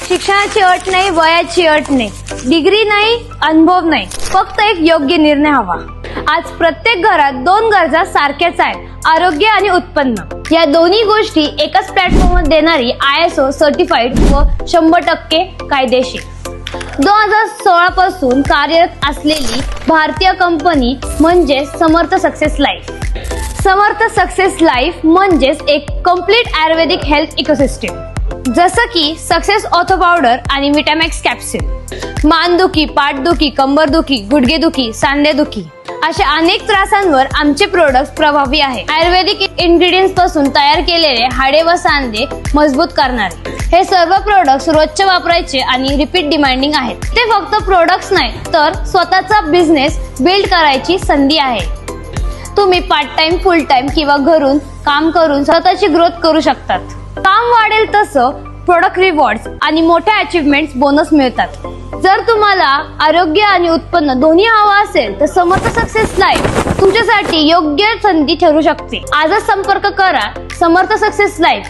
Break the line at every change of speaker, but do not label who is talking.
शिक्षणाची अट नाही, वयाची अट नाही, डिग्री नाही, अनुभव नाही, फक्त एक योग्य निर्णय हवा. आज प्रत्येक घरात दोन गरजा सारख्याच आहेत, आरोग्य आणि उत्पन्न. या दोन्ही गोष्टी एकाच प्लॅटफॉर्मवर देणारी ISO सर्टिफाईड व 100% कायदेशीर 2016 पासून कार्यरत असलेली भारतीय कंपनी म्हणजे समर्थ सक्सेस लाईफ. समर्थ सक्सेस लाईफ म्हणजेच एक कम्प्लीट आयुर्वेदिक हेल्थ इकोसिस्टम. जसं की सक्सेस ऑर्थो पावडर आणि विटामॅक्स कॅप्सूल. मानदुखी, पाठदुखी, कंबरदुखी, गुडघेदुखी, सांधेदुखी अशा अनेक त्रासांवर आमचे प्रोडक्ट्स प्रभावी आहे. आयुर्वेदिक इन्ग्रेडियंट्स पासून तयार केलेले हाडे व सांधे मजबूत करणारे हे सर्व प्रोडक्ट्स रोजचे वापरायचे आणि रिपीट डिमांडिंग आहेत. ते फक्त प्रोडक्ट्स नाही तर स्वतःचा बिझनेस बिल्ड करायची संधी आहे. तुम्ही पार्ट टाइम, फुल टाइम किंवा घरून काम करून स्वतःची ग्रोथ करू शकतात. काम वाढेल तसं प्रोडक्ट रिवॉर्ड्स आणि मोठ्या अचीवमेंट्स बोनस मिळतात. जर तुम्हाला आरोग्य आणि उत्पन्न दोन्ही हवं असेल तर समर्थ सक्सेस लाईफ तुमच्यासाठी योग्य संधी ठरू शकते. आजच संपर्क करा समर्थ सक्सेस लाईफ.